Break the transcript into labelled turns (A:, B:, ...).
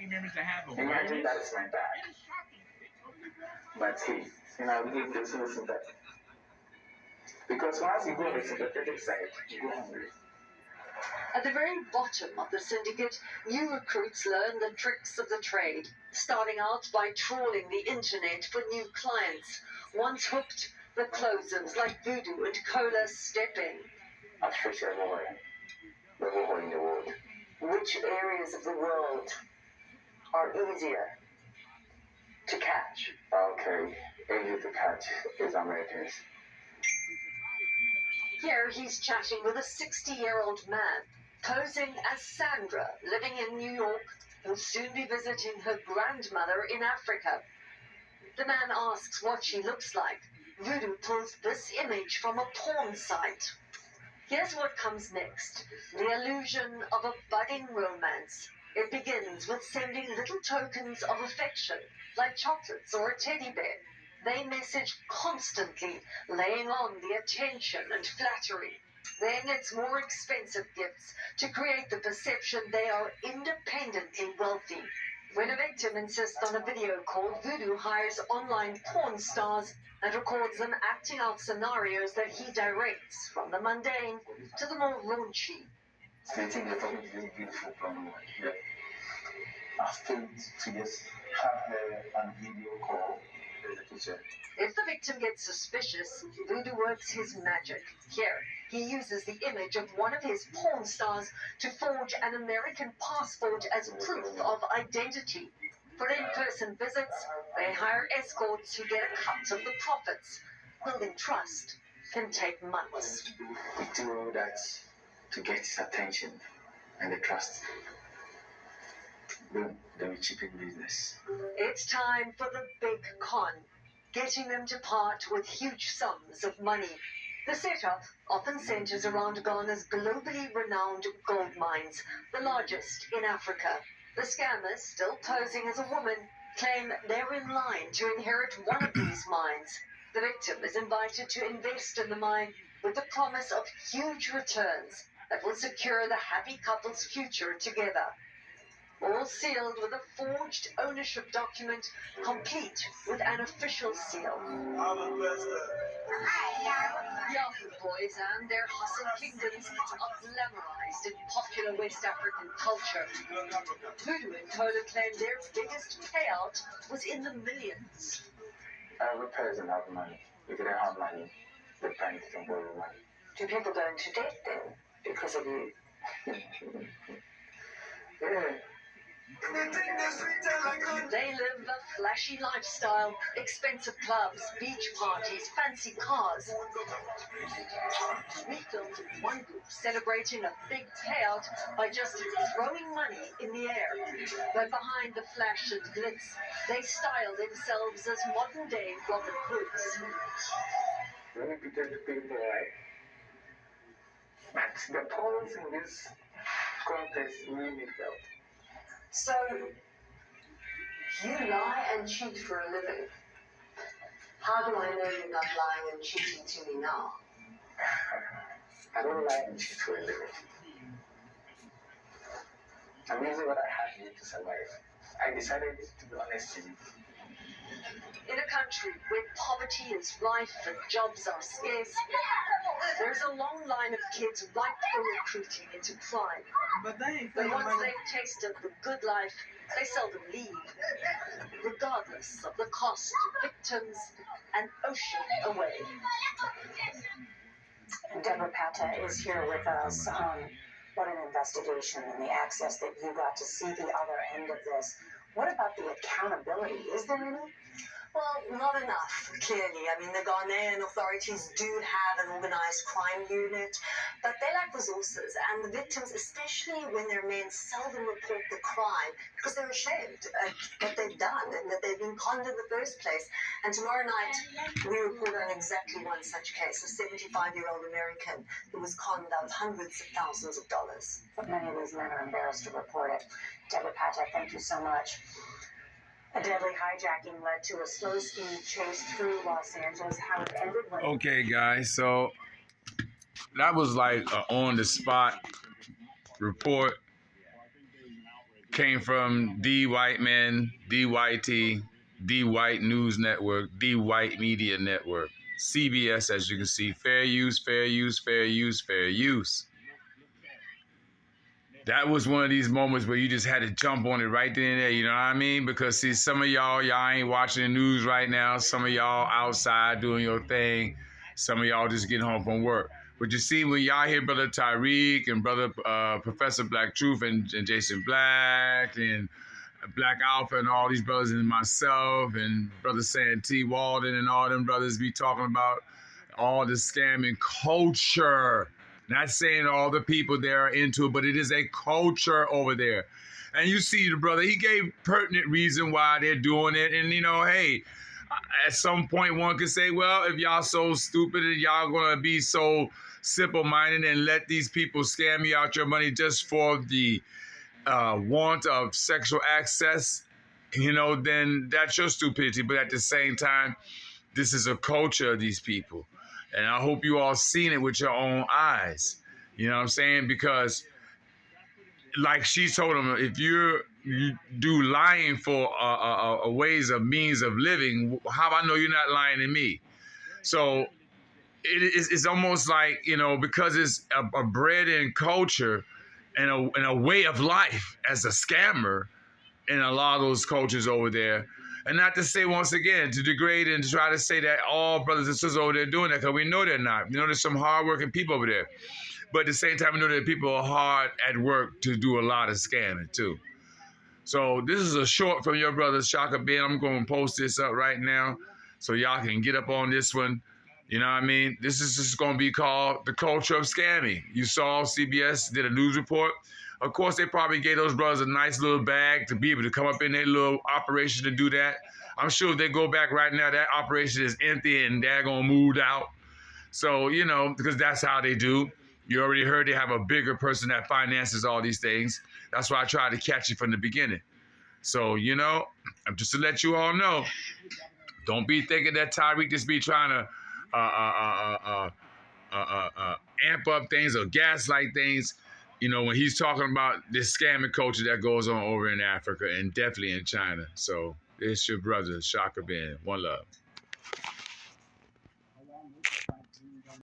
A: Imagine that is my dad. But he, we give sympathy. Because once you go on the sympathetic side, you go hungry.
B: At the very bottom of the syndicate, new recruits learn the tricks of the trade, starting out by trawling the internet for new clients. Once hooked, the closers like Voodoo and Cola step in.
A: Artificial everywhere in the world.
B: Which areas of the world are easier to catch?
A: Okay, easy to catch is Americans.
B: Here he's chatting with a 60-year-old man, posing as Sandra, living in New York, who'll soon be visiting her grandmother in Africa. The man asks what she looks like. Voodoo pulls this image from a porn site. Here's what comes next. The illusion of a budding romance. It begins with sending little tokens of affection, like chocolates or a teddy bear. They message constantly, laying on the attention and flattery. Then it's more expensive gifts to create the perception they are independently wealthy. When a victim insists on a video call, Voodoo hires online porn stars and records them acting out scenarios that he directs, from the mundane to the more raunchy.
A: Stating you're talking to this beautiful blonde woman here. After to just have her on video call, there's a picture.
B: If the victim gets suspicious, Voodoo works his magic. Here, he uses the image of one of his porn stars to forge an American passport as proof of identity. For in-person visits, they hire escorts who get a cut of the profits. Building trust can take months.
A: We do all that to get his attention and the trust. Boom, then we chip in business.
B: It's time for the big con, getting them to part with huge sums of money. The setup often centers around Ghana's globally renowned gold mines, the largest in Africa. The scammers, still posing as a woman, claim they're in line to inherit one of these mines. The victim is invited to invest in the mine with the promise of huge returns that will secure the happy couple's future together. All sealed with a forged ownership document, complete with an official seal. Yahoo boys and their hustle kingdoms are glamorized in popular West African culture. Voodoo and Cola claim their biggest payout was in the millions.
A: Every person has money. If they don't have money, the bank can borrow money.
B: Do people go into debt then because of you?
A: Yeah.
B: They live a flashy lifestyle, expensive clubs, beach parties, fancy cars. We filmed one group celebrating a big payout by just throwing money in the air. But behind the flash and glitz, they style themselves as modern-day Robin Hoods.
A: Many people right. But the polls in this contest really felt.
B: So, you lie and cheat for a living. How do I know you're not lying and cheating to me now?
A: I don't lie and cheat for a living. I'm using what I have here to survive. I decided to be honest with you.
B: In a country where poverty is rife and jobs are scarce, there's a long line of kids ripe for recruiting into crime. But once they've tasted the good life, they seldom leave, regardless of the cost to victims an ocean away.
C: Deborah Pata is here with us. What an investigation and the access that you got to see the other end of this. What about the accountability? Is there any?
D: Well, not enough, clearly. I mean, the Ghanaian authorities do have an organized crime unit, but they lack resources, and the victims, especially when they're men, seldom report the crime because they're ashamed at what they've done and that they've been conned in the first place. And tomorrow night, we report on exactly one such case, a 75-year-old American who was conned out hundreds of thousands of dollars.
C: But many of these men are embarrassed to report it. Deborah Pata, thank you so much. A deadly hijacking led to a slow speed chase through Los Angeles. How it ended when...
E: Okay, guys, so that was like an on-the-spot report. came from D White Men, DYT, D White News Network, D White Media Network, CBS, as you can see. Fair use, fair use, fair use, fair use. That was one of these moments where you just had to jump on it right then and there, you know what I mean? Because see, some of y'all ain't watching the news right now. Some of y'all outside doing your thing. Some of y'all just getting home from work. But you see, when y'all hear Brother Tyreek and Brother Professor Black Truth and Jason Black and Black Alpha and all these brothers and myself and Brother Santee Walden and all them brothers be talking about all the scamming culture. Not saying all the people there are into it, but it is a culture over there. And you see the brother, he gave pertinent reason why they're doing it. And, you know, hey, at some point one could say, well, if y'all so stupid and y'all going to be so simple-minded and let these people scam you out your money just for the want of sexual access, you know, then that's your stupidity. But at the same time, this is a culture of these people. And I hope you all seen it with your own eyes. You know what I'm saying? Because like she told him, if you do lying for a ways of means of living, how I know you're not lying to me? So it's almost like, you know, because it's a bred in culture and a way of life as a scammer in a lot of those cultures over there. And not to say, once again, to degrade and to try to say that all brothers and sisters over there doing that, because we know they're not. You know, there's some hardworking people over there. But at the same time, we know that people are hard at work to do a lot of scamming, too. So this is a short from your brother, Shaka Ben. I'm going to post this up right now so y'all can get up on this one. You know what I mean? This is just going to be called The Culture of Scamming. You saw CBS did a news report. Of course, they probably gave those brothers a nice little bag to be able to come up in their little operation to do that. I'm sure if they go back right now, that operation is empty and they're going to move out. So, you know, because that's how they do. You already heard they have a bigger person that finances all these things. That's why I tried to catch you from the beginning. So, you know, just to let you all know, don't be thinking that Tyreek just be trying to amp up things or gaslight things. You know, when he's talking about this scamming culture that goes on over in Africa and definitely in China. So it's your brother, Shaka Ben. One love.